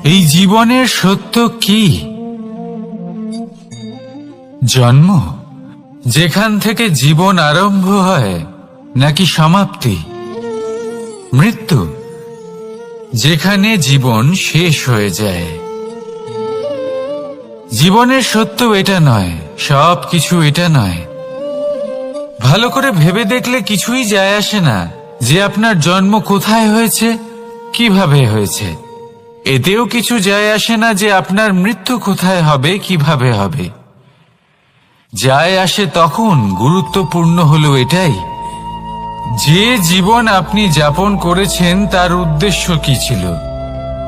এই জীবনের সত্য কি? জন্ম, যেখান থেকে জীবন আরম্ভ হয়, নাকি সমাপ্তি? মৃত্যু, যেখানে জীবন শেষ হয়ে যায়। জীবনের সত্য এটা নয়, সব কিছু এটা নয়। ভালো করে ভেবে দেখলে কিছুই যায় আসে না যে আপনার জন্ম কোথায় হয়েছে, কিভাবে হয়েছে। এতেও কিছু যায় আসে না যে আপনার মৃত্যু কোথায় হবে, কিভাবে হবে। যায় আসে তখন গুরুত্বপূর্ণ হলো এটাই যে জীবন আপনি যাপন করেছেন তার উদ্দেশ্য কি ছিল,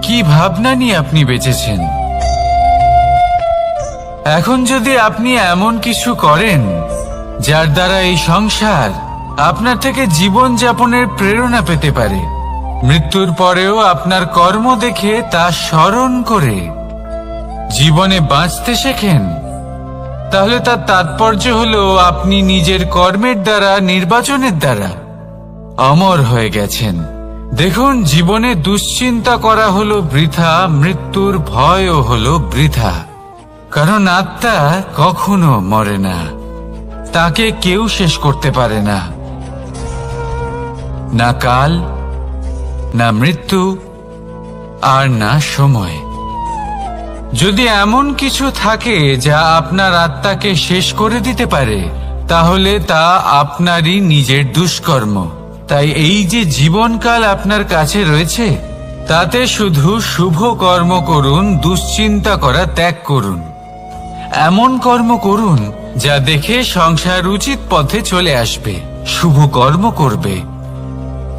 কি ভাবনা নিয়ে আপনি বেঁচেছেন। এখন যদি আপনি এমন কিছু করেন যার দ্বারা এই সংসার আপনার থেকে জীবন যাপনের প্রেরণা পেতে পারে, মৃত্যুর পরেও আপনার কর্ম দেখে তা স্মরণ করে জীবনে বাঁচতে শেখেন, তাহলে তার তাৎপর্য হলো আপনি নিজের কর্মের দ্বারা, নির্বাচনের দ্বারা অমর হয়ে গেছেন। দেখুন, জীবনে দুশ্চিন্তা করা হলো বৃথা, মৃত্যুর ভয়ও হলো বৃথা। কারণ আত্মা কখনো মরে না, তাকে কেউ শেষ করতে পারে না। না কাল, না মৃত্যু, আর না সময়। যদি এমন কিছু থাকে যা আপনার আত্মাকে শেষ করে দিতে পারে, তাহলে তা আপনারই নিজের দুষ্কর্ম। তাই এই যে জীবনকাল আপনার কাছে রয়েছে, তাতে শুধু শুভ কর্ম করুন, দুশ্চিন্তা করা ত্যাগ করুন। এমন কর্ম করুন যা দেখে সংসার উচিত পথে চলে আসবে, শুভ কর্ম করবে।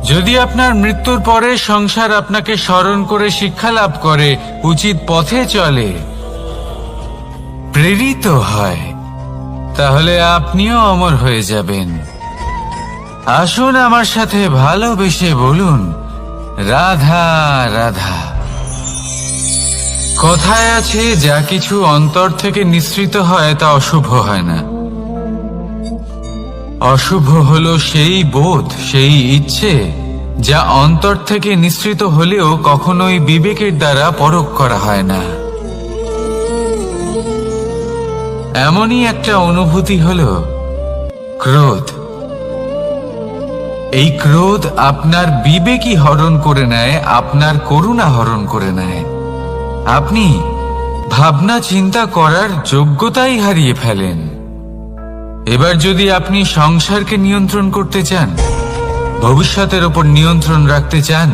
যদি আপনার মৃত্যুর পরে সংসার আপনাকে স্মরণ করে শিক্ষা লাভ করে, উচিত পথে চলে, প্রেরিত হয়, তাহলে আপনিও অমর হয়ে যাবেন। আসুন আমার সাথে ভালোবেসে বলুন, রাধা রাধা। কথায় আছে, যা কিছু অন্তর থেকে নিঃসৃত হয় তা অশুভ হয় না। অশুভ হলো সেই বোধ, সেই ইচ্ছে যা অন্তর থেকে নিঃসৃত হলেও কখনোই বিবেকের দ্বারা পরখ করা হয় না। এমনই একটা অনুভূতি হলো ক্রোধ। এই ক্রোধ আপনার বিবেকই হরণ করে নেয়, আপনার করুণা হরণ করে নেয়। আপনি ভাবনা চিন্তা করার যোগ্যতাই হারিয়ে ফেলেন। এবার যদি আপনি সংসারকে নিয়ন্ত্রণ করতে চান, ভবিষ্যতের ওপর নিয়ন্ত্রণ রাখতে চান,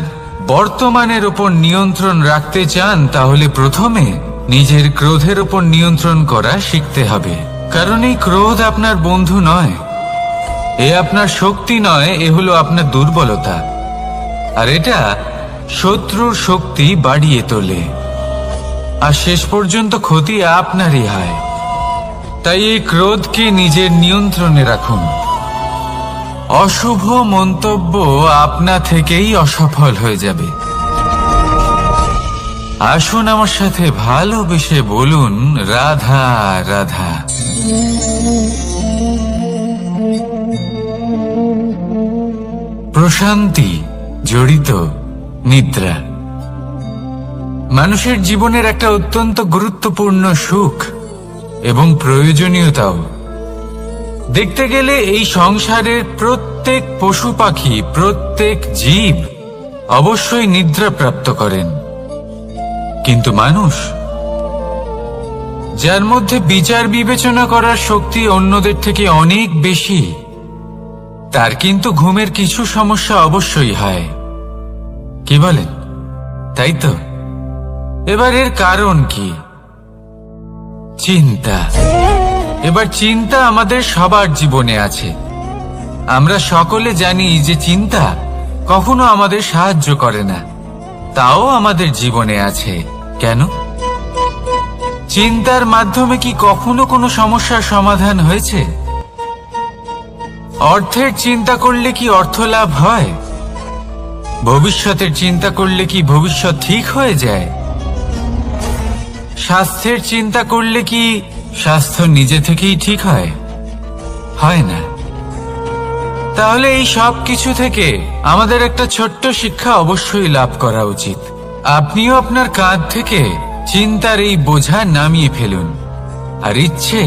বর্তমানের ওপর নিয়ন্ত্রণ রাখতে চান, তাহলে প্রথমে নিজের ক্রোধের ওপর নিয়ন্ত্রণ করা শিখতে হবে। কারণ এই ক্রোধ আপনার বন্ধু নয়, এ আপনার শক্তি নয়, এ হলো আপনার দুর্বলতা। আর এটা শত্রুর শক্তি বাড়িয়ে তোলে, আর শেষ পর্যন্ত ক্ষতি আপনারই হয়। তাই এই ক্রোধকে নিজের নিয়ন্ত্রণে রাখুন। অশুভ মন্তব্য আপনা থেকেই অসফল হয়ে যাবে। আসুন আমার সাথে ভালোবেসে বলুন, রাধা রাধা। প্রশান্তি জড়িত নিদ্রা মানুষের জীবনের একটা অত্যন্ত গুরুত্বপূর্ণ সুখ এবং প্রয়োজনীয়তাও। দেখতে গেলে এই সংসারের প্রত্যেক পশু পাখি, প্রত্যেক জীব অবশ্যই নিদ্রা প্রাপ্ত করেন। কিন্তু মানুষ, যার মধ্যে বিচার বিবেচনা করার শক্তি অন্যদের থেকে অনেক বেশি, তার কিন্তু ঘুমের কিছু সমস্যা অবশ্যই হয়। কি বলেন? তাই তো। এবার এর কারণ কি? চিন্তা। এবার চিন্তা আমাদের সবার জীবনে আছে। আমরা সকলে জানি যে চিন্তা কখনো আমাদের সাহায্য করে না, তাও আমাদের জীবনে আছে। কেন? চিন্তার মাধ্যমে কি কখনো কোনো সমস্যার সমাধান হয়েছে? অর্থের চিন্তা করলে কি অর্থ লাভ হয়? ভবিষ্যতের চিন্তা করলে কি ভবিষ্যৎ ঠিক হয়ে যায়? স্বাস্থ্যের চিন্তা করলে কি স্বাস্থ্য নিজে থেকেই ঠিক হয়? হয় না। তাহলে এই সব কিছু থেকে আমাদের একটা ছোট্ট শিক্ষা অবশ্যই লাভ করা উচিত। আপনিও আপনার কাঁধ থেকে চিন্তার এই বোঝা নামিয়ে ফেলুন। আর ইচ্ছে,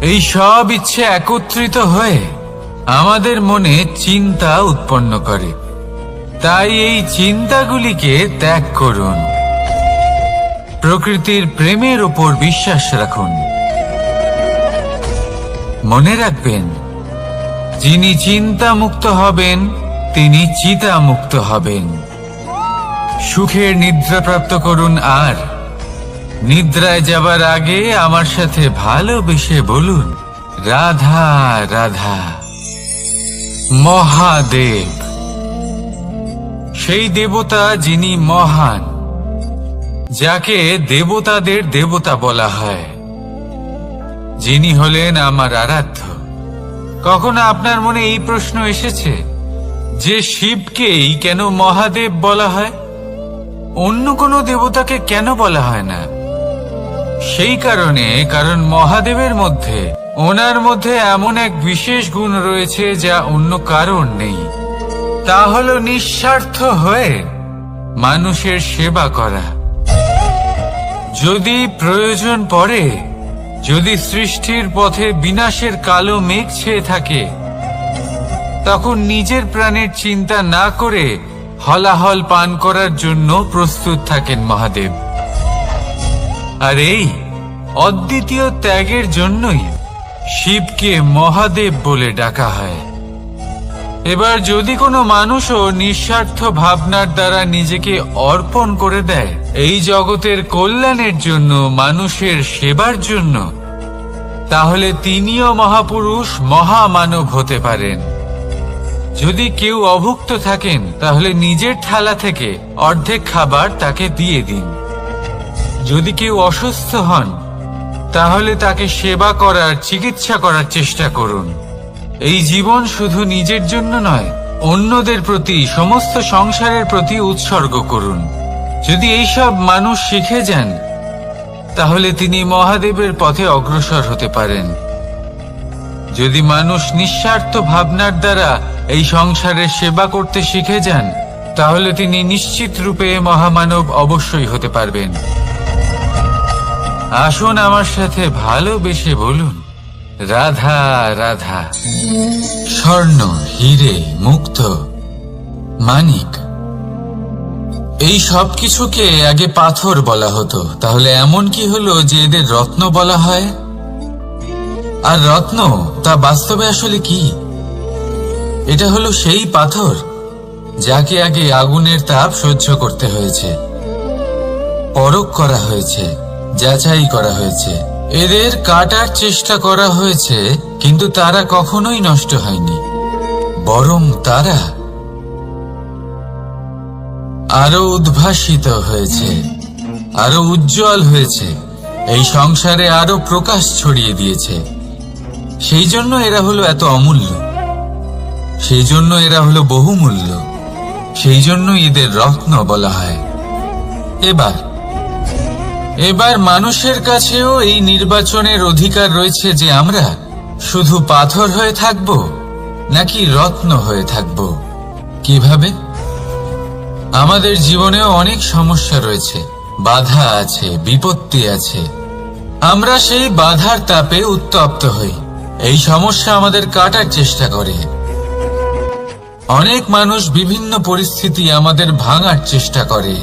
এই সব ইচ্ছে একত্রিত হয়ে আমাদের মনে চিন্তা উৎপন্ন করে। তাই এই চিন্তাগুলিকে ত্যাগ করুন। প্রকৃতির প্রেমের উপর বিশ্বাস রাখুন। মনে রাখবেন, যিনি চিন্তা মুক্ত হবেন তিনি চিতা মুক্ত হবেন। সুখের নিদ্রা প্রাপ্ত করুন, আর নিদ্রায় যাবার আগে আমার সাথে ভালোবেসে বলুন, রাধা রাধা। মহাদেব, সেই দেবতা যিনি মহান, যাকে দেবতাদের দেবতা বলা হয়, যিনি হলেন আমার আরাধ্য। কখনো আপনার মনে এই প্রশ্ন এসেছে যে শিবকেই কেন মহাদেব বলা হয়, অন্য কোনো দেবতাকে কেন বলা হয় না? সেই কারণ মহাদেবের মধ্যে, ওনার মধ্যে এমন এক বিশেষ গুণ রয়েছে যা অন্য কারণ নেই। তা হলো নিঃস্বার্থ হয়ে মানুষের সেবা করা। যদি প্রয়োজন পড়ে, যদি সৃষ্টির পথে বিনাশের কালো মেঘ ছেয়ে থাকে, তখন নিজের প্রাণের চিন্তা না করে হলাহল পান করার জন্য প্রস্তুত থাকেন মহাদেব। আর এই অদ্বিতীয় ত্যাগের জন্যই শিবকে মহাদেব বলে ডাকা হয়। এবার যদি কোনো মানুষও নিঃস্বার্থ ভাবনার দ্বারা নিজেকে অর্পণ করে দেয় এই জগতের কল্যাণের জন্য, মানুষের সেবার জন্য, তাহলে তিনিও মহাপুরুষ, মহামানব হতে পারেন। যদি কেউ অভুক্ত থাকেন, তাহলে নিজের থালা থেকে অর্ধেক খাবার তাকে দিয়ে দিন। যদি কেউ অসুস্থ হন, তাহলে তাকে সেবা করার, চিকিৎসা করার চেষ্টা করুন। এই জীবন শুধু নিজের জন্য নয়, অন্যদের প্রতি, সমস্ত সংসারের প্রতি উৎসর্গ করুন। যদি এইসব মানুষ শিখে যান, তাহলে তিনি মহাদেবের পথে অগ্রসর হতে পারেন। যদি মানুষ নিঃস্বার্থ ভাবনার দ্বারা এই সংসারের সেবা করতে শিখে যান, তাহলে তিনি নিশ্চিত রূপে মহামানব অবশ্যই হতে পারবেন। আসুন আমার সাথে ভালোবেসে বলুন, রাধা রাধা। স্বর্ণ, হীরে, মুক্ত, মানিক, এই সব কিছুকে আগে পাথর বলা হতো। তাহলে এমন কি হলো যে এদের রত্ন বলা হয়? আর রত্ন তা বাস্তবে আসলে কি? এটা হলো সেই পাথর যাকে আগে আগুনের তাপ সহ্য করতে হয়েছে, পরখ করা হয়েছে, যাচাই করা হয়েছে, এদের কাটার চেষ্টা করা হয়েছে, কিন্তু তারা কখনোই নষ্ট হয়নি, বরং তারা আরো উদ্ভাসিত হয়েছে, আরো উজ্জ্বল হয়েছে, এই সংসারে আরো প্রকাশ ছড়িয়ে দিয়েছে। সেই জন্য এরা হলো এত অমূল্য, সেই জন্য এরা হলো বহুমূল্য, সেই জন্য এদের রত্ন বলা হয়। এবার মানুষের কাছেও এই নির্বাচনের অধিকার রয়েছে যে আমরা শুধু পাথর হয়ে থাকব নাকি রত্ন হয়ে থাকব। কিভাবে? আমাদের জীবনেও অনেক সমস্যা রয়েছে, বাধা আছে, বিপত্তি আছে। আমরা সেই বাধার তাপে উত্তপ্ত হই, এই সমস্যা আমাদের কাটার চেষ্টা করে। অনেক মানুষ বিভিন্ন পরিস্থিতি আমাদের ভাঙার চেষ্টা করে,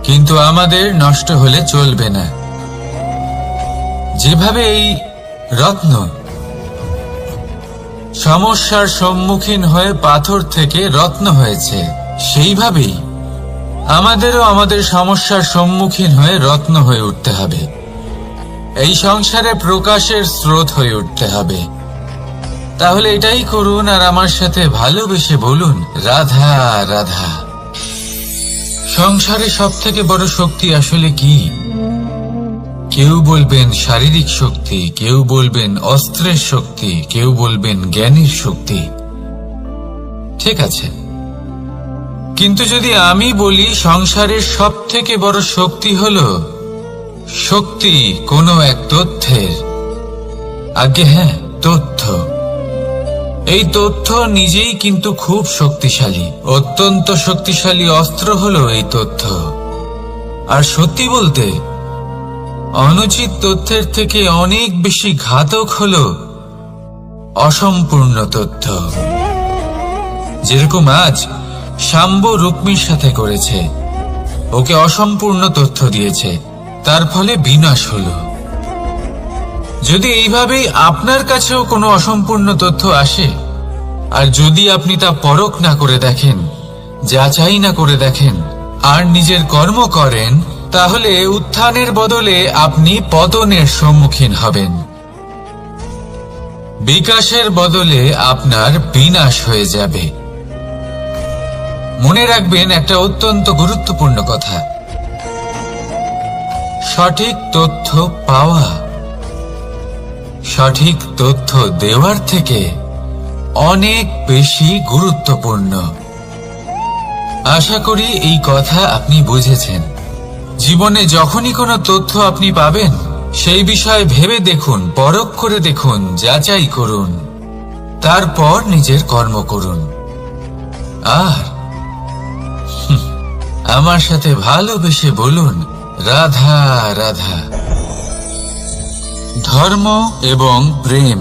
কিন্তু আমাদের নষ্ট হলে চলবে না। যেভাবে এই রত্ন সমস্যার সম্মুখীন হয়ে পাথর থেকে রত্ন হয়েছে, সেইভাবেই আমাদেরও আমাদের সমস্যার সম্মুখীন হয়ে রত্ন হয়ে উঠতে হবে। এই সংসারে প্রকাশের স্রোত হয়ে উঠতে হবে। তাহলে এটাই করুন আর আমার সাথে ভালোবেসে বলুন, রাধা রাধা। সংসারে সব থেকে বড় শক্তি আসলে কি? কেউ বলবেন শারীরিক শক্তি, কেউ বলবেন অস্ত্রের শক্তি, কেউ বলবেন জ্ঞানের শক্তি। ঠিক আছে, কিন্তু যদি আমি বলি সংসারের সব থেকে বড় শক্তি হলো শক্তি কোনো এক তথ্যের, আগে হ্যাঁ, তথ্য। এই তথ্য নিজেই কিন্তু খুব শক্তিশালী, অত্যন্ত শক্তিশালী অস্ত্র হলো এই তথ্য। আর সত্যি বলতে অনুচিত তথ্যের থেকে অনেক বেশি ঘাতক হলো অসম্পূর্ণ তথ্য। যেরকম আজ শাম্ব রুক্মির সাথে করেছে, ওকে অসম্পূর্ণ তথ্য দিয়েছে, তার ফলে বিনাশ হলো। যদি এইভাবেই আপনার কাছেও কোনো অসম্পূর্ণ তথ্য আসে, আর যদি আপনি তা পরখ না করে দেখেন, যাচাই না করে দেখেন, আর নিজের কর্ম করেন, তাহলে উত্থানের বদলে আপনি পতনের সম্মুখীন হবেন। বিকাশের বদলে আপনার বিনাশ হয়ে যাবে। মনে রাখবেন একটা অত্যন্ত গুরুত্বপূর্ণ কথা, সঠিক তথ্য পাওয়া সঠিক তথ্য দেওয়ার থেকে অনেক বেশি গুরুত্বপূর্ণ। আশা করি এই কথা আপনি বুঝেছেন। জীবনে যখনই কোনো তথ্য আপনি পাবেন, সেই বিষয়ে ভেবে দেখুন, পরখ করে দেখুন, যাচাই করুন, তারপর নিজের কর্ম করুন। আর আমার সাথে ভালোবেসে বলুন, রাধা রাধা। ধর্ম এবং প্রেম,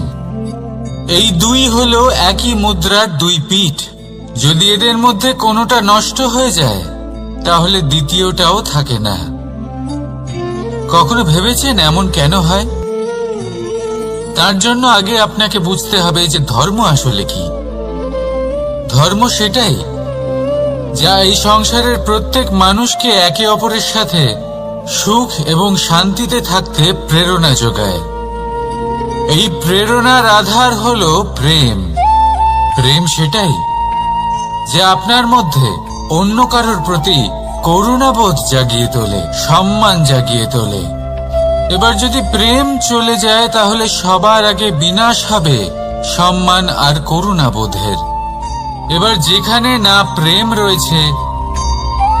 এই দুই হলো একই মুদ্রার দুই পিঠ। যদি এদের মধ্যে কোনোটা নষ্ট হয়ে যায়, তাহলে দ্বিতীয়টাও থাকে না। কখনো ভেবেছেন এমন কেন হয়? তার জন্য আগে আপনাকে বুঝতে হবে যে ধর্ম আসলে কি। ধর্ম সেটাই যা এই সংসারের প্রত্যেক মানুষকে একে অপরের সাথে সুখ এবং শান্তিতে থাকতে প্রেরণা যোগায়। এই প্রেরণার আধার হলো প্রেম। প্রেম সেটাই যে আপনার মধ্যে অন্য কারোর প্রতি করুণাবোধ জাগিয়ে তোলে, সম্মান জাগিয়ে তোলে। এবার যদি প্রেম চলে যায়, তাহলে সবার আগে বিনাশ হবে সম্মান আর করুণাবোধের। এবার যেখানে না প্রেম রয়েছে,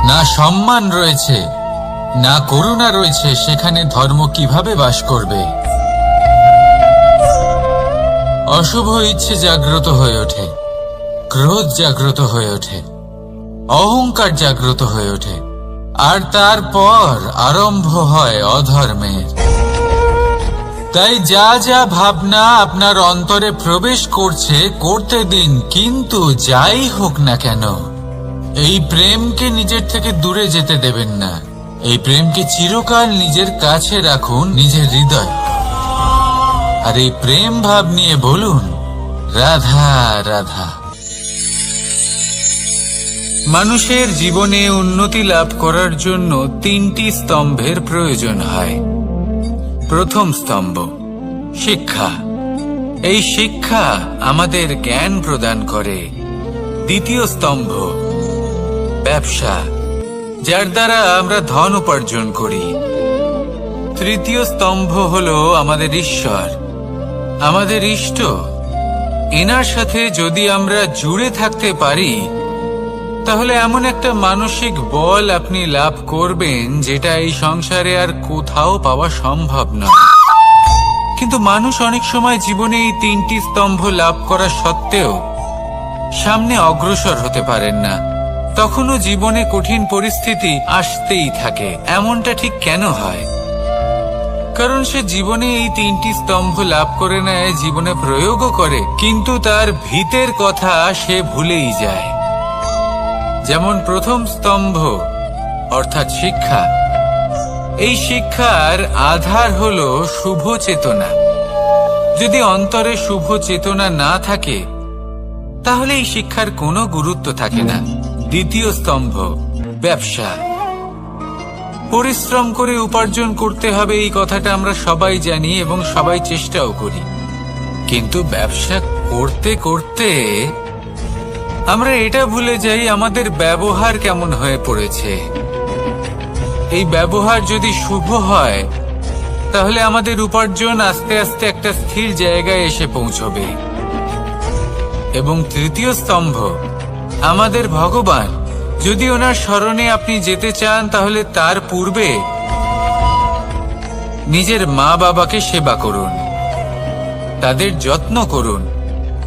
না সম্মান রয়েছে, না করুণা রয়েছে, সেখানে ধর্ম কিভাবে বাস করবে? অশুভ ইচ্ছে জাগ্রত হয়ে ওঠে, ক্রোধ জাগ্রত হয়ে ওঠে, অহংকার জাগ্রত হয়ে ওঠে, আর তারপর আরম্ভ হয় অধর্মের। তাই যা যা ভাবনা আপনার অন্তরে প্রবেশ করছে, করতে দিন, কিন্তু যাই হোক না কেন, এই প্রেমকে নিজের থেকে দূরে যেতে দেবেন না। এই প্রেমকে চিরকাল নিজের কাছে রাখুন, নিজের হৃদয়। আর এই প্রেম ভাব নিয়ে বলুন, রাধা রাধা। মানুষের জীবনে উন্নতি লাভ করার জন্য তিনটি স্তম্ভের প্রয়োজন হয়। প্রথম স্তম্ভ শিক্ষা। এই শিক্ষা আমাদের জ্ঞান প্রদান করে। দ্বিতীয় স্তম্ভ ব্যবসা, যার দ্বারা আমরা ধন উপার্জন করি। তৃতীয় স্তম্ভ হলো আমাদের ঈশ্বর, আমাদের ইষ্ট। এনার সাথে যদি আমরা জুড়ে থাকতে পারি, তাহলে এমন একটা মানসিক বল আপনি লাভ করবেন, যেটা এই সংসারে আর কোথাও পাওয়া সম্ভব নয়। কিন্তু মানুষ অনেক সময় জীবনে এই তিনটি স্তম্ভ লাভ করা সত্ত্বেও সামনে অগ্রসর হতে পারেন না। তখনও জীবনে কঠিন পরিস্থিতি আসতেই থাকে। এমনটা ঠিক কেন হয়? কারণ সে জীবনে এই তিনটি স্তম্ভ লাভ করে নেয়, জীবনে প্রয়োগও করে, কিন্তু তার ভিতের কথা সে ভুলেই যায়। যেমন প্রথম স্তম্ভ অর্থাৎ শিক্ষা। এই শিক্ষার আধার হলো শুভ চেতনা। যদি অন্তরে শুভ চেতনা না থাকে, তাহলে এই শিক্ষার কোনো গুরুত্ব থাকে না। দ্বিতীয় স্তম্ভ ব্যবসা। পরিশ্রম করে উপার্জন করতে হবে, এই কথাটা আমরা সবাই জানি এবং সবাই চেষ্টাও করি। কিন্তু ব্যবসা করতে করতে আমরা এটা ভুলে যাই আমাদের ব্যবহার কেমন হয়ে পড়েছে। এই ব্যবহার যদি শুভ হয়, তাহলে আমাদের উপার্জন আস্তে আস্তে একটা স্থির জায়গায় এসে পৌঁছবে। এবং তৃতীয় স্তম্ভ আমাদের ভগবান। যদি ওনার শরণে আপনি যেতে চান, তাহলে তার পূর্বে নিজের মা বাবাকে সেবা করুন, তাদের যত্ন করুন,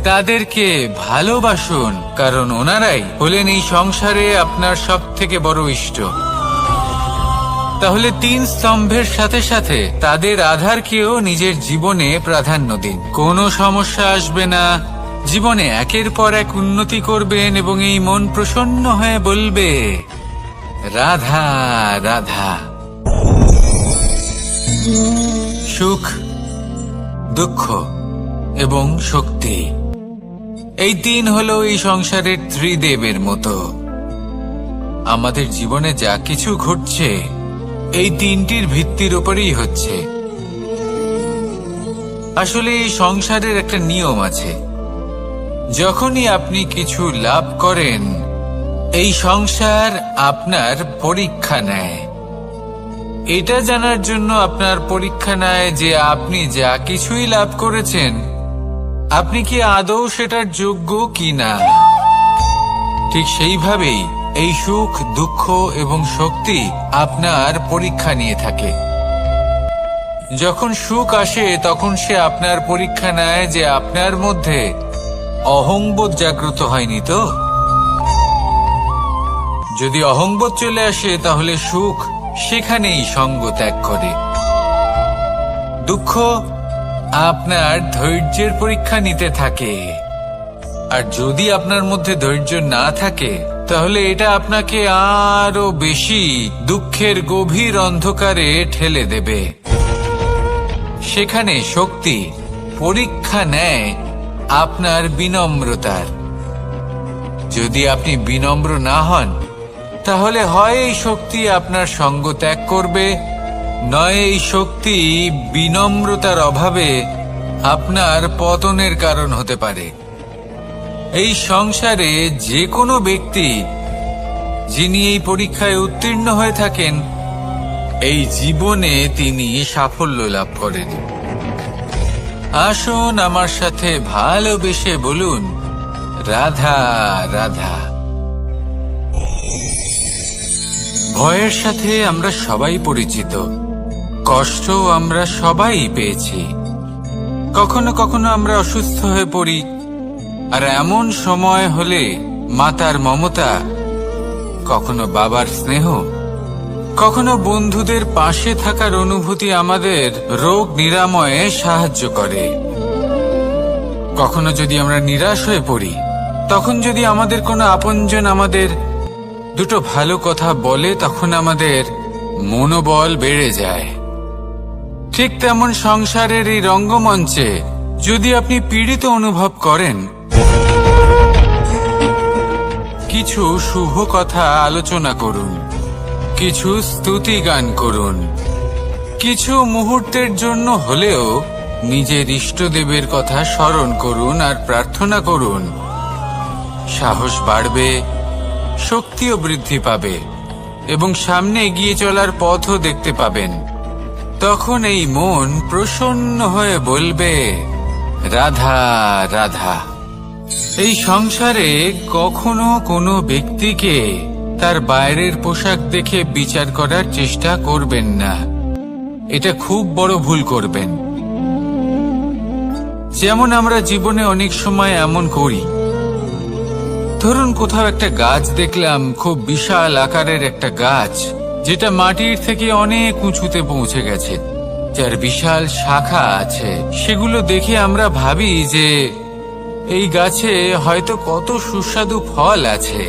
তাদেরকে ভালোবাসুন, কারণ ওনারাই হলেন এই সংসারে আপনার সব থেকে বড় ইষ্ট। তাহলে 3 স্তম্ভের সাথে সাথে তাদের আধারকেও নিজের জীবনে প্রাধান্য দিন। কোনো সমস্যা আসবে না, জীবনে একের পর এক উন্নতি করবেন এবং এই মন প্রসন্ন হয়ে বলবে, রাধা রাধা। সুখ, দুঃখ এবং শক্তি, এই 3 হলো এই সংসারের ত্রিদেবের মতো। আমাদের জীবনে যা কিছু ঘটছে এই 3টির ভিত্তির উপরেই হচ্ছে। আসলে এই সংসারের একটা নিয়ম আছে, যখনই আপনি কিছু লাভ করেন এই সংসার আপনার পরীক্ষা নেয়। এটা জানার জন্য আপনার পরীক্ষা নেয় যে আপনি যা কিছুই লাভ করেছেন আপনি কি আদৌ সেটার যোগ্য কিনা। ঠিক সেইভাবেই এই সুখ, দুঃখ এবং শক্তি আপনার পরীক্ষা নিয়ে থাকে। যখন সুখ আসে তখন সে আপনার পরীক্ষা নেয় যে আপনার মধ্যে অহংবোধ জাগ্রত হয়নি তো। যদি অহংবোধ চলে আসে তাহলে সুখ সেখানেই সঙ্গ ত্যাগ করে। দুঃখ আপনার ধৈর্যের পরীক্ষা নিতে থাকে, আর যদি আপনার মধ্যে ধৈর্য না থাকে তাহলে এটা আপনাকে আরো বেশি দুঃখের গভীর অন্ধকারে ঠেলে দেবে। সেখানে শক্তি পরীক্ষা নেয় আপনার বিনম্রতার। যদি আপনি বিনম্র না হন তাহলে হয় এই শক্তি আপনার সঙ্গ ত্যাগ করবে, নয় এই শক্তি বিনম্রতার অভাবে আপনার পতনের কারণ হতে পারে। এই সংসারে যে কোনো ব্যক্তি যিনি এই পরীক্ষায় উত্তীর্ণ হয়ে থাকেন এই জীবনে তিনি সাফল্য লাভ করেন। আসুন আমার সাথে ভালোবেসে বলুন, রাধা রাধা। ভয়ের সাথে আমরা সবাই পরিচিত, কষ্ট আমরা সবাই পেয়েছি। কখনো কখনো আমরা অসুস্থ হয়ে পড়ি, আর এমন সময় হলে মাতার মমতা, কখনো বাবার স্নেহ, কখনো বন্ধুদের পাশে থাকার অনুভূতি আমাদের রোগ নিরাময়ে সাহায্য করে। কখনো যদি আমরা নিরাশ হয়ে পড়ি, তখন যদি আমাদের কোনো আপনজন আমাদের দুটো ভালো কথা বলে তখন আমাদের মনোবল বেড়ে যায়। ঠিক তেমন সংসারের এই রঙ্গমঞ্চে যদি আপনি পীড়িত অনুভব করেন, কিছু শুভ কথা আলোচনা করুন, কিছু স্তুতি গান করুন, কিছু মুহূর্তের জন্য হলেও নিজের ইষ্টদেবের কথা স্মরণ করুন আর প্রার্থনা করুন। সাহস বাড়বে, শক্তিও বৃদ্ধি পাবে এবং সামনে এগিয়ে চলার পথও দেখতে পাবেন। তখন এই মন প্রসন্ন হয়ে বলবে, রাধা রাধা। এই সংসারে কখনো কোনো ব্যক্তিকে তার বাইরের পোশাক দেখে বিচার করার চেষ্টা করবেন না, এটা খুব বড় ভুল করবেন। যেমন আমরা জীবনে অনেক সময় এমন করি, ধরুন কোথাও একটা গাছ দেখলাম, খুব বিশাল আকারের একটা গাছ যেটা মাটির থেকে অনেক উঁচুতে পৌঁছে গেছে, যার বিশাল শাখা আছে। সেগুলো দেখে আমরা ভাবি যে এই গাছে হয়তো কত সুস্বাদু ফল আছে,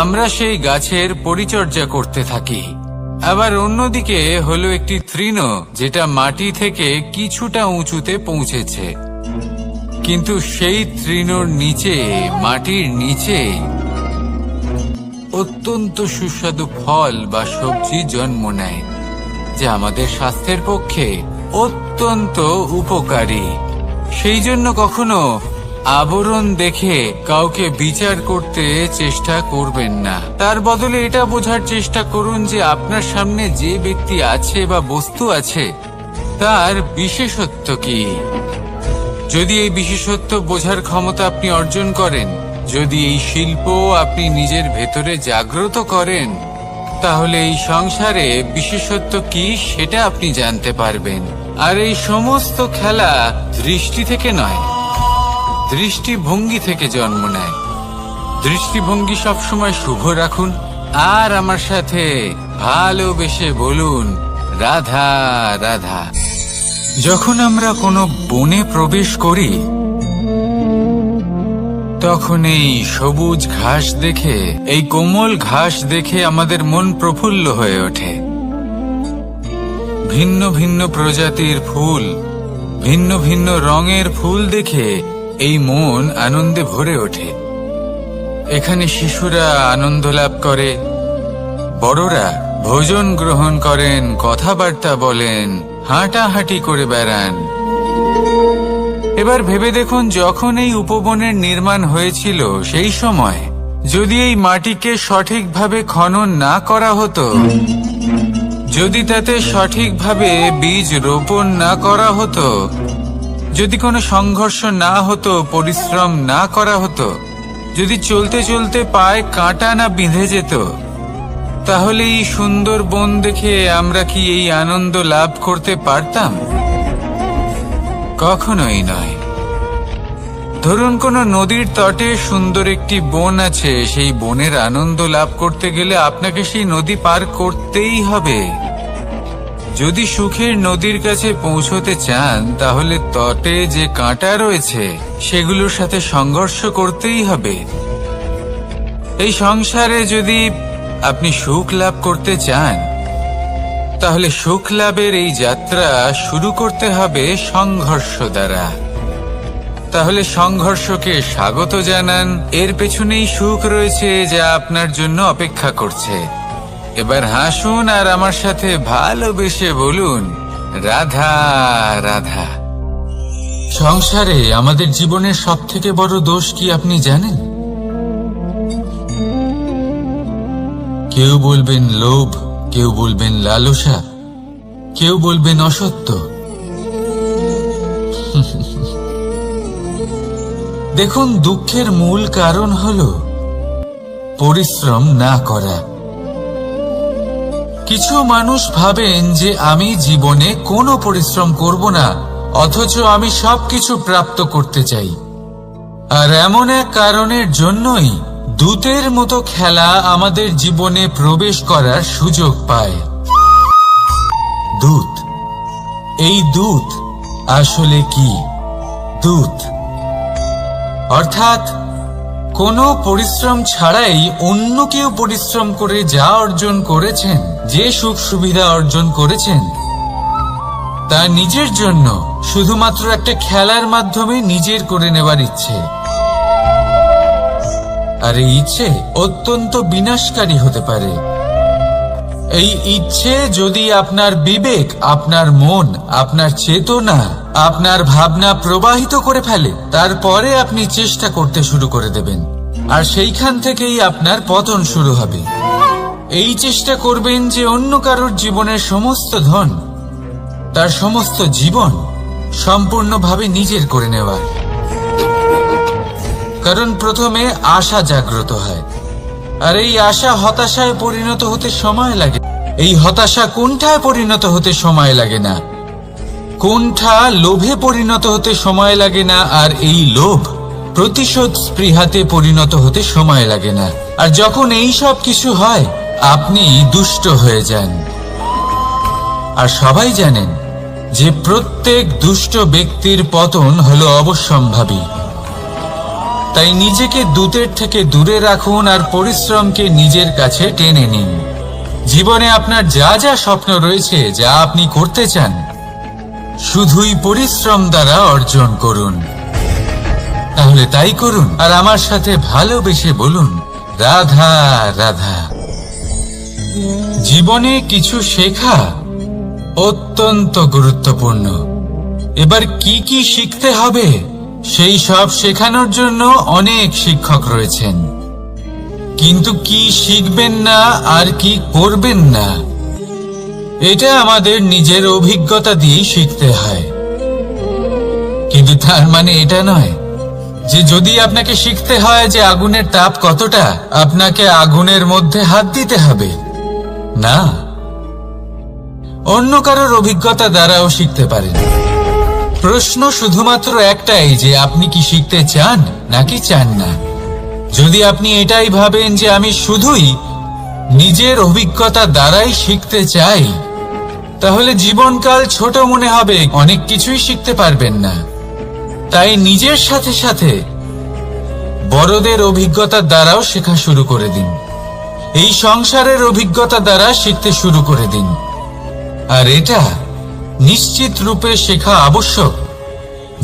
আমরা সেই গাছের পরিচর্যা করতে থাকি। আবার অন্যদিকে হলো একটি তৃণ যেটা মাটি থেকে কিছুটা উঁচুতে পৌঁছেছে, কিন্তু সেই তৃণর নিচে, মাটির নিচে অত্যন্ত সুস্বাদু ফল বা সবজি জন্ম নেয়, যা আমাদের স্বাস্থ্যের পক্ষে অত্যন্ত উপকারী। সেই জন্য কখনো আবরণ দেখে কাউকে বিচার করতে চেষ্টা করবেন না। তার বদলে এটা বোঝার চেষ্টা করুন যে আপনার সামনে যে ব্যক্তি আছে বা বস্তু আছে তার বিশেষত্ব কি। যদি এই বিশেষত্ব বোঝার ক্ষমতা আপনি অর্জন করেন, যদি এই শিল্প আপনি নিজের ভেতরে জাগ্রত করেন, তাহলে এই সংসারে বিশেষত্ব কি সেটা আপনি জানতে পারবেন। আর এই সমস্ত খেলা দৃষ্টি থেকে নয়, দৃষ্টিভঙ্গি থেকে জন্ম নেয়। দৃষ্টিভঙ্গি সবসময় শুভ রাখুন আর আমার সাথে ভালোবেসে বলুন, রাধা রাধা। যখন আমরা কোনো বনে প্রবেশ করি, তখন এই সবুজ ঘাস দেখে, এই কোমল ঘাস দেখে আমাদের মন প্রফুল্ল হয়ে ওঠে। ভিন্ন ভিন্ন প্রজাতির ফুল, ভিন্ন ভিন্ন রঙের ফুল দেখে এই মন আনন্দে ভরে ওঠে। এখানে শিশুরা আনন্দ লাভ করে, বড়রা ভোজন গ্রহণ করেন, কথাবার্তা বলেন, হাঁটাহাঁটি করে বেড়ান। এবার ভেবে দেখুন, যখন এই উপবনের নির্মাণ হয়েছিল সেই সময় যদি এই মাটিকে সঠিকভাবে খনন না করা হতো, যদি তাতে সঠিকভাবে বীজ রোপণ না করা হতো, যদি কোনো সংঘর্ষ না হতো, পরিশ্রম না করা হতো, যদি চলতে চলতে পায়ে কাঁটা না বিঁধে যেত, তাহলে এই সুন্দর বন দেখে আমরা কি এই আনন্দ লাভ করতে পারতাম? কখনোই নয়। ধরুন কোনো নদীর তটে সুন্দর একটি বন আছে, সেই বনের আনন্দ লাভ করতে গেলে আপনাকে সেই নদী পার করতেই হবে। যদি সুখের নদীর কাছে পৌঁছতে চান, তাহলে তটে যে কাঁটা রয়েছে সেগুলোর সাথে সংঘর্ষ করতেই হবে। এই সংসারে যদি আপনি সুখ লাভ করতে চান, তাহলে সুখ লাভের এই যাত্রা শুরু করতে হবে সংঘর্ষ দ্বারা। তাহলে সংঘর্ষকে স্বাগত জানান, এর পেছনেই সুখ রয়েছে যা আপনার জন্য অপেক্ষা করছে। এবার হাসুন আর আমার সাথে ভালোবেসে বলুন, রাধা রাধা। সংসারে আমাদের জীবনের সবথেকে বড় দোষ কি আপনি জানেন? কেউ বলবেন লোভ, কেউ বলবেন লালসা, কেউ বলবেন অসত্য। দেখুন, দুঃখের মূল কারণ হলো পরিশ্রম না করা। কিছু মানুষ ভাবেন যে আমি জীবনে কোনো পরিশ্রম করব না, অথচ আমি সবকিছু প্রাপ্ত করতে চাই। আর এমন এক কারণের জন্যই দূতের মতো খেলা আমাদের জীবনে প্রবেশ করার সুযোগ পায়। দূত। এই দূত আসলে কি? দূত অর্থাৎ কোনো পরিশ্রম ছাড়াই অন্য কেউ পরিশ্রম করে যা অর্জন করেছেন, যে সুখ সুবিধা অর্জন করেছেন, তা নিজের জন্য শুধুমাত্র একটা খেলার মাধ্যমে নিজের করে নেবার ইচ্ছে। আর এই ইচ্ছে অত্যন্ত বিনাশকারী হতে পারে। এই ইচ্ছে যদি আপনার বিবেক, আপনার মন, আপনার চেতনা, আপনার ভাবনা প্রবাহিত করে ফেলে, তারপরে আপনি চেষ্টা করতে শুরু করে দেবেন, আর সেইখান থেকেই আপনার পতন শুরু হবে। এই চেষ্টা করবেন যে অন্য কারোর জীবনের সমস্ত ধন, তার সমস্ত জীবন সম্পূর্ণভাবে নিজের করে নেওয়ার। কারণ প্রথমে আশা জাগ্রত হয়, আর এই আশা হতাশায় পরিণত হতে সময় লাগে। এই হতাশা কুণ্ঠায় পরিণত হতে সময় লাগে না, কুণ্ঠা লোভে পরিণত হতে সময় লাগে না, আর এই লোভ প্রতিশোধ স্পৃহাতে পরিণত হতে সময় লাগে না। আর যখন এই সব কিছু হয়, আপনি দুষ্ট হয়ে যান। আর সবাই জানেন যে প্রত্যেক দুষ্ট ব্যক্তির পতন হলো অবশ্যম্ভাবী। তাই নিজেকে দূতের থেকে দূরে রাখুন আর পরিশ্রমকে নিজের কাছে টেনে নিন। জীবনে আপনার যা যা স্বপ্ন রয়েছে, যা আপনি করতে চান, শুধুই পরিশ্রম দ্বারা অর্জন করুন। তাহলে তাই করুন আর আমার সাথে ভালোবেসে বলুন, রাধা রাধা। জীবনে কিছু শেখা অত্যন্ত গুরুত্বপূর্ণ। এবার কি কি শিখতে হবে, সেই সব শেখানোর জন্য অনেক শিক্ষক রয়েছেন, কিন্তু কি শিখবেন না আর কি করবেন না, এটা আমাদের নিজের অভিজ্ঞতা দিয়ে শিখতে হয়। কিন্তু তার মানে এটা নয় যে যদি আপনাকে শিখতে হয় যে আগুনের তাপ কতটা, আপনাকে আগুনের মধ্যে হাত দিতে হবে। না, অন্য কারোর অভিজ্ঞতা দ্বারাও শিখতে পারেন। প্রশ্ন শুধুমাত্র একটাই যে আপনি কি শিখতে চান নাকি চান না। যদি আপনি এটাই ভাবেন যে আমি শুধুই নিজের অভিজ্ঞতা দ্বারাই শিখতে চাই, তাহলে জীবনকাল ছোট মনে হবে, অনেক কিছুই শিখতে পারবেন না। তাই নিজের সাথে সাথে বড়দের অভিজ্ঞতার দ্বারাও শেখা শুরু করে দিন। এই সংসারের অভিজ্ঞতা দ্বারা শিখতে শুরু করে দিন। আর এটা নিশ্চিত রূপে শেখা আবশ্যক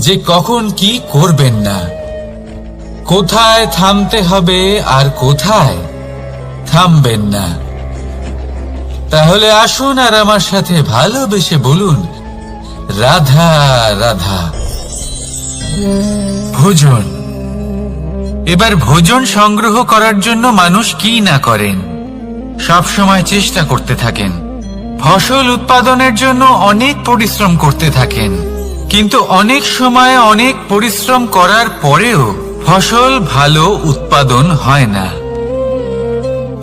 যে কখন কি করবেন না, কোথায় থামতে হবে আর কোথায় থামবেন না। তাহলে আসুন আর আমার সাথে ভালোবেসে বলুন, রাধা রাধা। ভোজন। এবার ভোজন সংগ্রহ করার জন্য মানুষ কি না করেন, সব সময় চেষ্টা করতে থাকেন। ফসল উৎপাদনের জন্য অনেক পরিশ্রম করতে থাকেন, কিন্তু অনেক সময় অনেক পরিশ্রম করার পরেও ফসল ভালো উৎপাদন হয় না।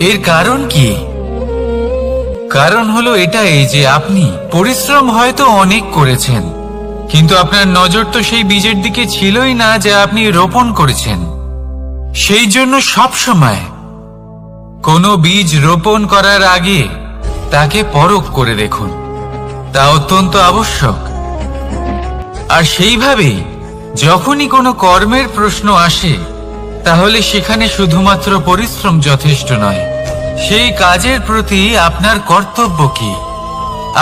এর কারণ কি? কারণ হলো এটাই যে আপনি পরিশ্রম হয়তো অনেক করেছেন, কিন্তু আপনার নজর তো সেই বীজের দিকে ছিলই না যা আপনি রোপণ করেছেন। সেই জন্য সব সময় কোনো বীজ রোপণ করার আগে তাকে পরখ করে দেখুন, তা অত্যন্ত আবশ্যক। আর সেইভাবেই যখনই কোনো কর্মের প্রশ্ন আসে, তাহলে সেখানে শুধুমাত্র পরিশ্রম যথেষ্ট নয়। সেই কাজের প্রতি আপনার কর্তব্য কি,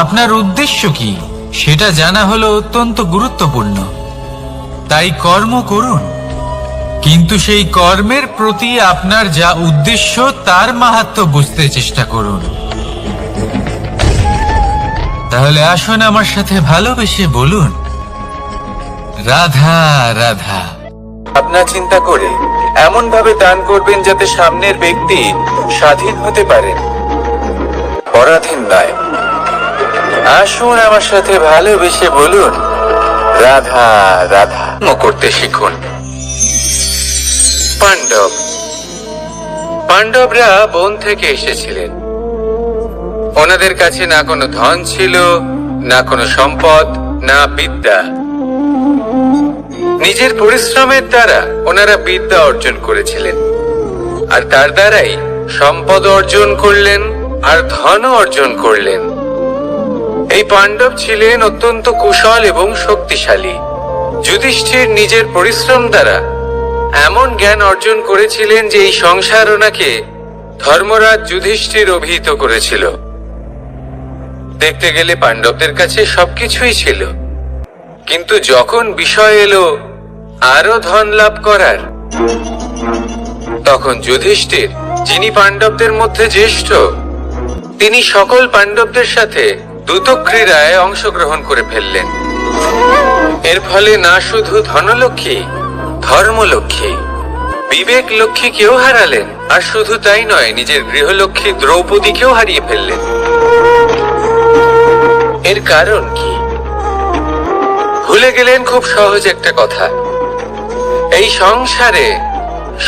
আপনার উদ্দেশ্য কি, সেটা জানা হলো অত্যন্ত গুরুত্বপূর্ণ। তাই কর্ম করুন, কিন্তু সেই কর্মের প্রতি আপনার যা উদ্দেশ্য তার মাহাত্ম্য বুঝতে চেষ্টা করুন। তাহলে আসুন আমার সাথে ভালোবেসে বলুন, রাধা রাধা। আপনার চিন্তা করে এমন ভাবে দান করবেন যাতে সামনের ব্যক্তি স্বাধীন হতে পারে, পরাধীন নয়। আসুন আমার সাথে ভালোবেসে বলুন, রাধা রাধা। করতে শিখুন। পাণ্ডবরা বন থেকে এসেছিলেন। ওনাদের কাছে না কোনো ধন ছিল, না কোনো সম্পদ, না বিদ্যা। নিজের পরিশ্রমের দ্বারা ওনারা বিদ্যা অর্জন করেছিলেন, আর তার দ্বারাই সম্পদ অর্জন করলেন আর ধনও অর্জন করলেন। এই পাণ্ডব ছিলেন অত্যন্ত কুশল এবং শক্তিশালী। যুধিষ্ঠির নিজের পরিশ্রম দ্বারা এমন জ্ঞান অর্জন করেছিলেন যে এই সংসার ওনাকে ধর্মরাজ যুধিষ্ঠির অভিহিত করেছিল। দেখতে গেলে পাণ্ডবদের কাছে সবকিছুই ছিল, কিন্তু যখন বিষয় এলো আরো ধন লাভ করার, তখন যুধিষ্ঠির, যিনি পাণ্ডবদের মধ্যে জ্যেষ্ঠ, তিনি সকল পাণ্ডবদের সাথে দ্রুত ক্রীড়ায় অংশগ্রহণ করে ফেললেন। এর ফলে না শুধু ধনলক্ষ্মী, ধর্মলক্ষ্মী, বিবেক লক্ষ্মী কেউ হারালেন, আর শুধু তাই নয়, নিজের গৃহলক্ষ্মী দ্রৌপদীকেও হারিয়ে ফেললেন। এর কারণ কি? ভুলে গেলেন খুব সহজ একটা কথা, এই সংসারে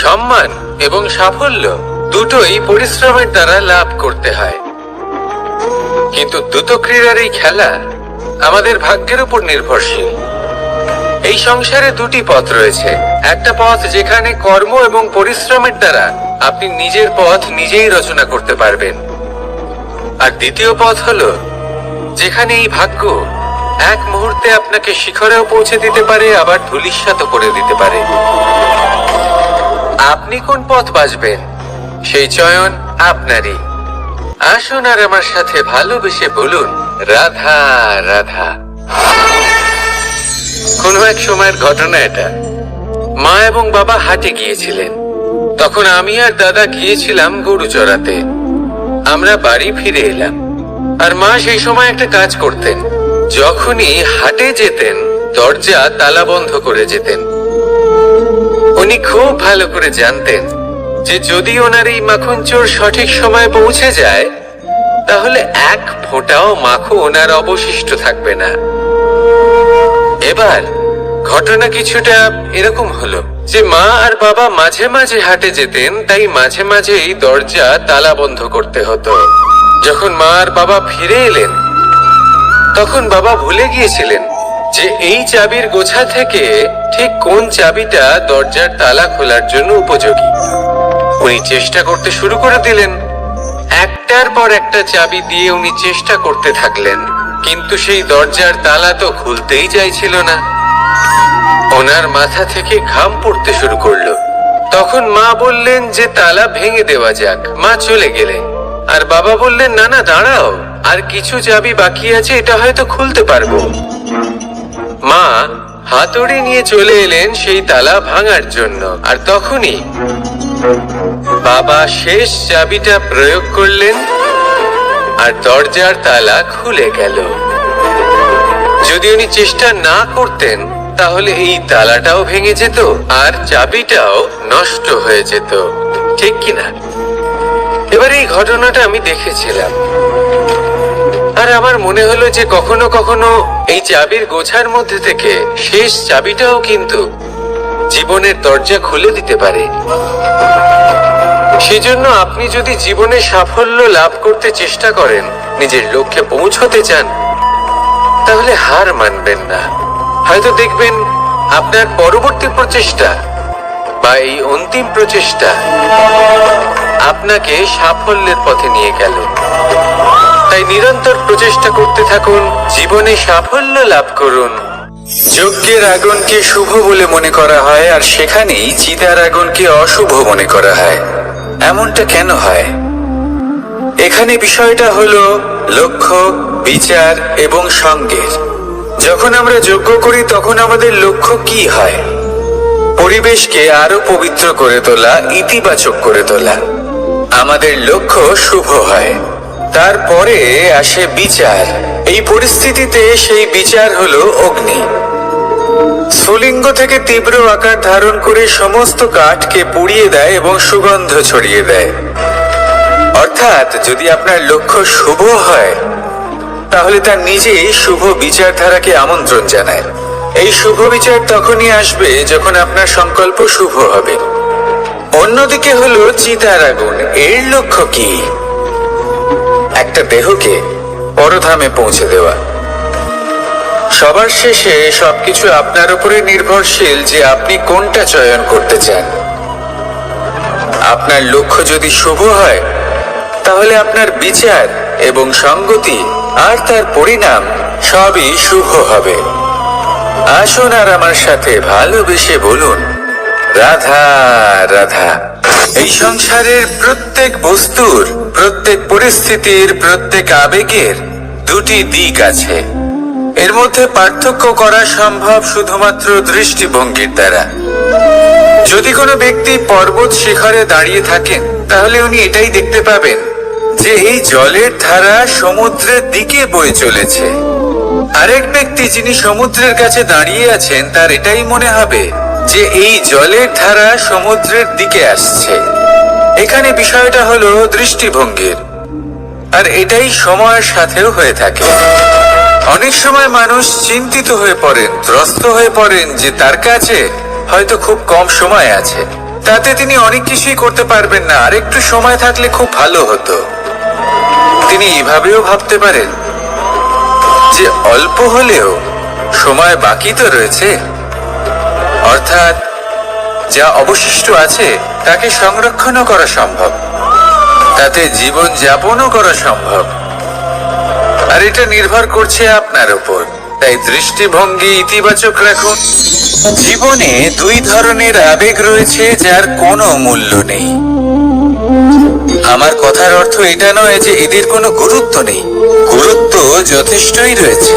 সম্মান এবং সাফল্য দুটোই পরিশ্রমের দ্বারা লাভ করতে হয়। কিন্তু দ্রুত ক্রীড়ার এই খেলা আমাদের ভাগ্যের উপর নির্ভরশীল। এই সংসারে দুটি পথ রয়েছে। একটা পথ যেখানে কর্ম এবং পরিশ্রমের দ্বারা আপনি নিজের পথ নিজেই রচনা করতে পারবেন, আর দ্বিতীয় পথ হলো যেখানে এই ভাগ্য এক মুহূর্তে আপনাকে শিখরেও পৌঁছে দিতে পারে, আবার ধূলিসাৎ করে দিতে পারে। আপনি কোন পথ বাছবেন সেই চয়ন আপনারই। আসুন আর আমার সাথে ভালোবেসে বলুন, রাধা রাধা। কোনো এক সময়ের ঘটনা এটা। মা এবং বাবা হাটে গিয়েছিলেন। তখন আমি আর দাদা গিয়েছিলাম গরু চড়াতে। আমরা বাড়ি ফিরে এলাম, আর মা সেই সময় একটা কাজ করতেন। যখনই হাটে যেতেন দরজা তালা বন্ধ করে যেতেন। উনি খুব ভালো করে জানতেন যে যদি ওনার এই মাখন চোর সঠিক সময়ে পৌঁছে যায়, তাহলে এক ফোঁটাও মাখন ওনার অবশিষ্ট থাকবে না। এবার ঘটনা কিছুটা এরকম হলো যে মা আর বাবা মাঝে মাঝে হাটে যেতেন, তাই মাঝে মাঝেই দরজা তালা বন্ধ করতে হতো। যখন মা আর বাবা ফিরে এলেন, তখন বাবা ভুলে গিয়েছিলেন যে এই চাবির গোছা থেকে ঠিক কোন চাবিটা দরজার তালা খোলার জন্য উপযোগী। উনি চেষ্টা করতে শুরু করে দিলেন। একটার পর একটা চাবি দিয়ে উনি চেষ্টা করতে থাকলেন, কিন্তু সেই দরজার তালা তো খুলতেই চাইছিল না। ওনার মাথা থেকে ঘাম পড়তে শুরু করলো। তখন মা বললেন যে তালা ভেঙে দেওয়া যাক। মা চলে গেলেন, আর বাবা বললেন না না দাঁড়াও, আর কিছু চাবি বাকি আছে, এটা হয়তো খুলতে পারবো। মা হাতুড়ি নিয়ে চলে এলেন সেই তালা ভাঙার জন্য, আর তখনই বাবা শেষ চাবিটা প্রয়োগ করলেন আর দরজার তালা খুলে গেল। যদি উনি চেষ্টা না করতেন তাহলে এই তালাটাও ভেঙে যেত আর চাবিটাও নষ্ট হয়ে যেত, ঠিক কিনা? এবার এই ঘটনাটা আমি দেখেছিলাম, আর আমার মনে হলো যে কখনো কখনো এই চাবির গোছার মধ্যে থেকে শেষ চাবিটাও কিন্তু জীবনের দরজা খুলে দিতে পারে। সেজন্য আপনি যদি জীবনে সাফল্য লাভ করতে চেষ্টা করেন, নিজের লক্ষ্যে পৌঁছতে চান, তাহলে হার মানবেন না। হয়তো দেখবেন আপনার পরবর্তী প্রচেষ্টা বা এই অন্তিম প্রচেষ্টা আপনাকে সাফল্যের পথে নিয়ে গেল। তাই নিরন্তর প্রচেষ্টা করতে থাকুন, জীবনে সাফল্য লাভ করুন। যজ্ঞের আগুনকে শুভ বলে মনে করা হয়, আর সেখানেই চিতার আগুনকে অশুভ মনে করা হয়। এমনটা কেন হয়? এখানে বিষয়টা হলো লক্ষ্য, বিচার এবং সঙ্গের। যখন আমরা যজ্ঞ করি তখন আমাদের লক্ষ্য কি হয়? পরিবেশকে আরো পবিত্র করে তোলা, ইতিবাচক করে তোলা। আমাদের লক্ষ্য শুভ হয়। তারপরে আসে বিচার। এই পরিস্থিতিতে সেই বিচার হলো অগ্নি। স্ফুলিঙ্গ থেকে তীব্র আকার ধারণ করে সমস্ত কাঠকে পুড়িয়ে দেয় এবং সুগন্ধ ছড়িয়ে দেয়। অর্থাৎ যদি আপনার লক্ষ্য শুভ হয় তাহলে তার নিজেই শুভ বিচারধারাকে আমন্ত্রণ জানায়। এই শুভ বিচার তখনই আসবে যখন আপনার সংকল্প শুভ হবে। অন্যদিকে হলো চিতার আগুন। এর লক্ষ্য কি? একটা দেহকে পরধামে পৌঁছে দেওয়া। সবার শেষে সবকিছু আপনার উপরে নির্ভরশীল যে আপনি কোনটা চয়ন করতে চান। আপনার লক্ষ্য যদি শুভ হয় তাহলে আপনার বিচার এবং সঙ্গতি আর তার পরিণাম সবই শুভ হবে। আসুন আর আমার সাথে ভালোবেসে বলুন, রাধা রাধা। এই সংসারের প্রত্যেক বস্তুর, প্রত্যেক পরিস্থিতির, প্রত্যেক আবেগের দুটি দিক আছে। এর মধ্যে পার্থক্য করা সম্ভব শুধুমাত্র দৃষ্টিভঙ্গির দ্বারা। যদি কোনো ব্যক্তি পর্বত শিখরে দাঁড়িয়ে থাকেন তাহলে উনি এটাই দেখতে পাবেন যে এই জলের ধারা সমুদ্রের দিকে বয়ে চলেছে। আরেক ব্যক্তি যিনি সমুদ্রের কাছে দাঁড়িয়ে আছেন তার এটাই মনে হবে যে এই জলের ধারা সমুদ্রের দিকে আসছে। এখানে বিষয়টা হলো দৃষ্টিভঙ্গির, আর এটাই সময়ের সাথেও হয়ে থাকে। অনেক সময় মানুষ চিন্তিত হয়ে পড়েন, ত্রস্ত হয়ে পড়েন যে তার কাছে হয়তো খুব কম সময় আছে, তাতে তিনি অনেক কিছুই করতে পারবেন না, আর একটু সময় থাকলে খুব ভালো হতো। তিনি এভাবেও ভাবতে পারেন যে অল্প হলেও সময় বাকি তো রয়েছে, অর্থাৎ যা অবশিষ্ট আছে তাকে সংরক্ষণও করা সম্ভব, তাতে জীবন যাপনও করা সম্ভব। আর এটা নির্ভর করছে আপনার উপর। তাই দৃষ্টিভঙ্গি ইতিবাচক রাখুন। জীবনে দুই ধরনের আবেগ রয়েছে যার কোনো মূল্য নেই। আমার কথার অর্থ এটা নয় যে এদের কোনো গুরুত্ব নেই, গুরুত্ব যথেষ্টই রয়েছে,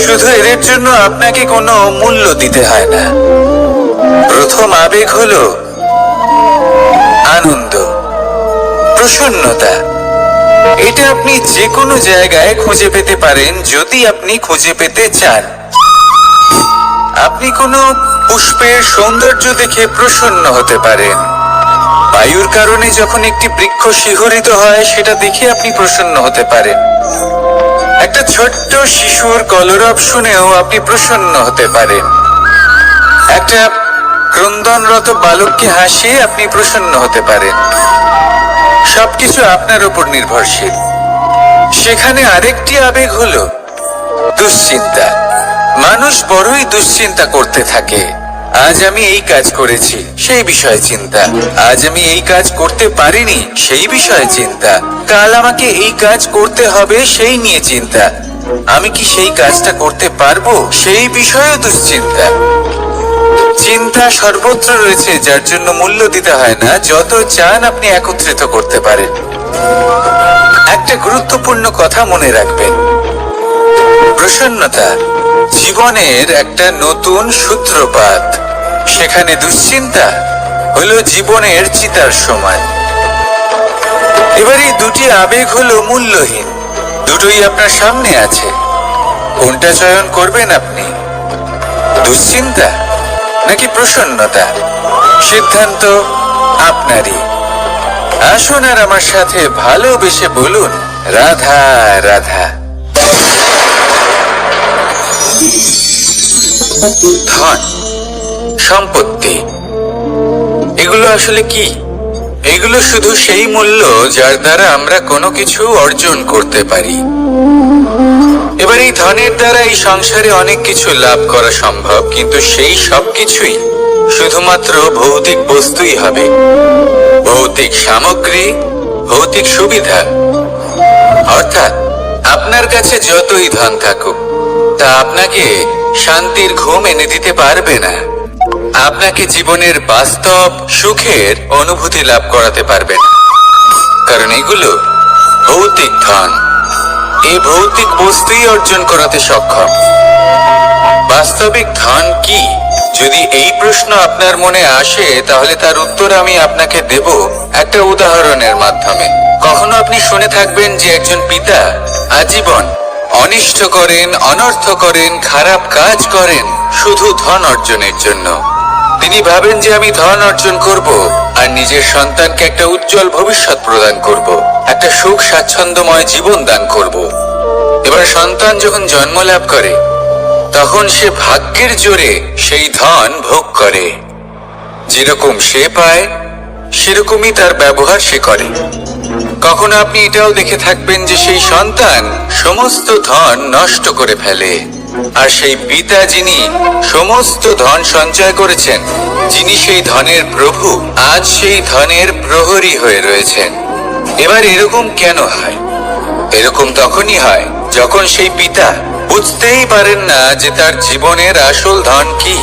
শুধু এদের জন্য আপনাকে কোনো মূল্য দিতে হয় না। প্রথম আবেগ হলো আনন্দ, প্রসন্নতা। এটা আপনি যে কোনো জায়গায় খুঁজে পেতে পারেন যদি আপনি খুঁজে পেতে চান। আপনি কোনো পুষ্পের সৌন্দর্য দেখে প্রসন্ন হতে পারেন। বায়ুর কারণে যখন একটি বৃক্ষ শিহরিত হয় সেটা দেখে আপনি প্রসন্ন হতে পারেন। একটা ছোট্ট শিশুর কলরব শুনেও আপনি প্রসন্ন হতে পারেন। একটা ক্রন্দনরত বালককে হাসিয়ে আপনি প্রসন্ন হতে পারেন। সবকিছু আপনার উপর নির্ভরশীল। সেখানে আরেকটি আবেগ হলো দুশ্চিন্তা। মানুষ বড়ই দুশ্চিন্তা করতে থাকে। আজ আমি এই কাজ করেছি, সেই বিষয়ে চিন্তা। আজ আমি এই কাজ করতে পারিনি, সেই বিষয়ে চিন্তা। কাল আমাকে এই কাজ করতে হবে, সেই নিয়ে চিন্তা। আমি কি সেই কাজটা করতে পারবো, সেই বিষয়ে দুশ্চিন্তা। চিন্তা সর্বত্র রয়েছে, যার জন্য মূল্য দিতে হয় না। যত চান আপনি একত্রিত করতে পারেন। একটা গুরুত্বপূর্ণ কথা মনে রাখবেন, প্রসন্নতা জীবনের একটা নতুন সূত্রপাত। সেখানে দুশ্চিন্তা হলো জীবনের চিতার সময়। এবার এই দুটি আবেগ হলো মূল্যহীন, দুটোই আপনার সামনে আছে। কোনটা চয়ন করবেন আপনি, দুশ্চিন্তা নাকি প্রসন্নতা? সিদ্ধান্ত আপনারই। আসুন আর আমার সাথে ভালোবেসে বলুন, রাধা রাধা। ধন, সম্পত্তি, এগুলো আসলে কি? এগুলো শুধু সেই মূল্য যার দ্বারা আমরা কোনো কিছু অর্জন করতে পারি। এবার এই ধনের দ্বারা এই সংসারে অনেক কিছু লাভ করা সম্ভব, কিন্তু সেই সব কিছুই শুধুমাত্র ভৌতিক বস্তুই হবে। ভৌতিক সামগ্রী, ভৌতিক সুবিধা। অর্থাৎ আপনার কাছে যতই ধন থাকুক, তা আপনাকে শান্তির ঘুম এনে দিতে পারবে না। আপনাকে জীবনের বাস্তব সুখের অনুভূতি লাভ করাতে পারবে না, কারণ এগুলো ভৌতিক ধন। এই ভৌতিক বস্তুই অর্জন করাতে সক্ষম। বাস্তবিক ধন কি? যদি এই প্রশ্ন আপনার মনে আসে, তাহলে তার উত্তর আমি আপনাকে দেব একটা উদাহরণের মাধ্যমে। কখনো আপনি শুনে থাকবেন যে একজন পিতা আজীবন অনিষ্ট করেন, অনর্থ করেন, খারাপ কাজ করেন শুধু ধন অর্জনের জন্য। তিনি ভাবেন যে আমি ধন অর্জন করব আর নিজের সন্তানকে একটা উজ্জ্বল ভবিষ্যৎ প্রদান করব, একটা সুখ স্বাচ্ছন্দ্যময় জীবন দান করব। এবার সন্তান যখন জন্ম লাভ করে, তখন সে ভাগ্যের জোরে সেই ধন ভোগ করে। যেরকম সে পায়, সেরকমই তার ব্যবহার সে করে। কখনো আপনি এটাও দেখে থাকবেন যে সেই সন্তান সমস্ত ধন নষ্ট করে ফেলে, আর সেই পিতা যিনি সমস্ত ধন সঞ্চয় করেছেন, যিনি সেই ধনের প্রভু, আজ সেই ধনের প্রহরী হয়ে রয়েছেন। এবার এরকম কেন হয়? এরকম তখনই হয় যখন সেই পিতা বুঝতেই পারেন না যে তার জীবনের আসল ধন কি।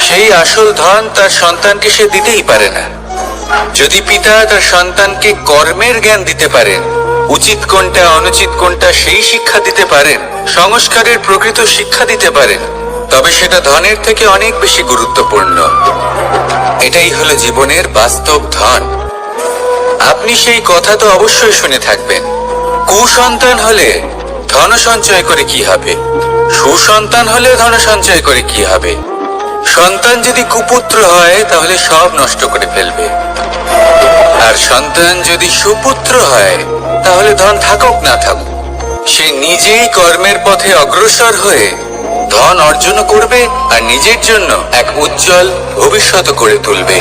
সেই আসল ধন তার সন্তানকে সে দিতেই পারে না। যদি পিতা তার সন্তানকে কর্মের জ্ঞান দিতে পারেন, উচিত কোনটা অনুচিত কোনটা সেই শিক্ষা দিতে পারেন, সংস্কারের প্রকৃত শিক্ষা দিতে পারেন, তবে সেটা ধনের থেকে অনেক বেশি গুরুত্বপূর্ণ। এটাই হলো জীবনের বাস্তব ধন। আপনি সেই কথা তো অবশ্যই শুনে থাকবেন, কুসন্তান হলে ধন সঞ্চয় করে কি হবে, সুসন্তান হলে ধন সঞ্চয় করে কি হবে। সন্তান যদি কুপুত্র হয় তাহলে সব নষ্ট করে ফেলবে, আর সন্তান যদি সুপুত্র হয় তাহলে ধন থাকুক না থাকুক, সে নিজেই কর্মের পথে অগ্রসর হয়ে ধন অর্জন করবে আর নিজের জন্য এক উজ্জ্বল ভবিষ্যৎ করে তুলবে।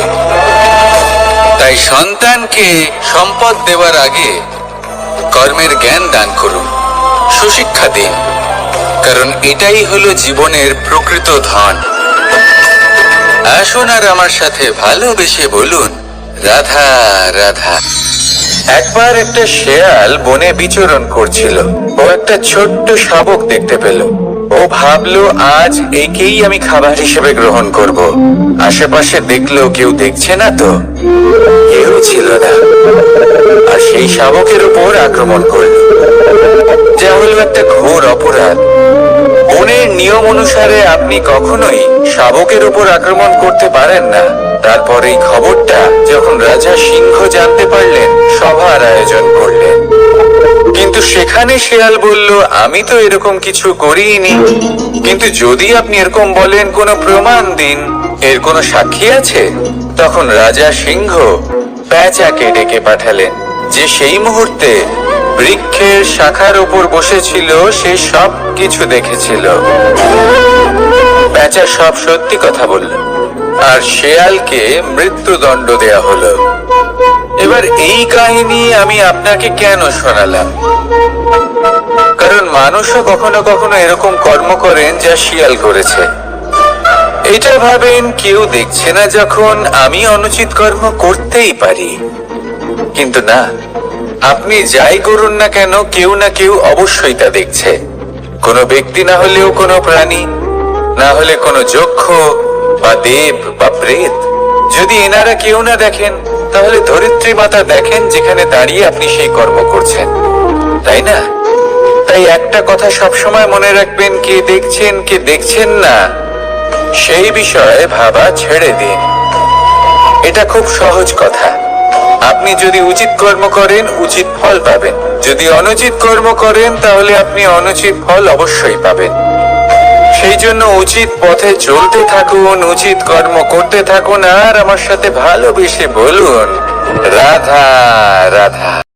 তাই সন্তানকে সম্পদ দেওয়ার আগে কর্মের জ্ঞান দান করুন, সুশিক্ষা দিন, কারণ এটাই হলো জীবনের প্রকৃত ধন। আসুন আর আমার সাথে ভালোবেসে বলুন, রাধা রাধা। একবার একটা শেয়াল বনে বিচরণ করছিল। ও একটা ছোট্ট শাবক দেখতে পেল। ও ভাবলো, আজ একেই আমি খাবার হিসেবে গ্রহণ করব। আশেপাশে দেখলো কেউ দেখছে না তো, কেউ ছিল না, আর সেই শাবকের উপর আক্রমণ করল, যা হলো একটা ঘোর অপরাধ। বনের নিয়ম অনুসারে আপনি কখনোই শাবকের উপর আক্রমণ করতে পারেন না। তারপর এই খবরটা যখন রাজা সিংহ জানতে পারলেন, সভার আয়োজন করলেন। কিন্তু সেখানে শেয়াল বলল, আমি তো এরকম কিছু করিনি। কিন্তু যদি আপনি এরকম বলেন, কোনো প্রমাণ দিন, এর কোনো সাক্ষী আছে? তখন রাজা সিংহ পেঁচাকে ডেকে পাঠালেন, যে সেই মুহূর্তে বৃক্ষের শাখার উপর বসেছিল, সে সব কিছু দেখেছিল। পেঁচা সব সত্যি কথা বলল, আর শেয়ালকে মৃত্যুদণ্ড দেয়া হলো। এবার এই কাহিনী আমি আপনাকে কেন শোনালাম? কারণ মানুষও কখনো কখনো এরকম কর্ম করেন যা শিয়াল করেছে। এটা ভাবেন কেউ দেখছে না যখন আমি অনুচিত কর্ম করতেই পারি, কিন্তু না, আপনি যাই করুন না কেন কেউ না কেউ অবশ্যই তা দেখছে। কোনো ব্যক্তি না হলেও কোনো প্রাণী, না হলে কোনো যক্ষ বা দেব বা প্রেত। যদি এনারা কেউ না দেখেন, তাহলে ধরিত্রী মাতা দেখেন যেখানে দাঁড়িয়ে আপনি সেই কর্ম করছেন, তাই না? তাই একটা কথা সবসময় মনে রাখবেন, কে দেখছেন কে দেখছেন না সেই বিষয়ে ভাবা ছেড়ে দিন। এটা খুব সহজ কথা। আপনি যদি উচিত কর্ম করেন উচিত ফল পাবেন, যদি অনুচিত কর্ম করেন তাহলে আপনি অনুচিত ফল অবশ্যই পাবেন। সেই জন্য উচিত পথে চলতে থাকুন, উচিত কর্ম করতে থাকুন, আর আমার সাথে ভালোবেসে বলুন রাধা রাধা।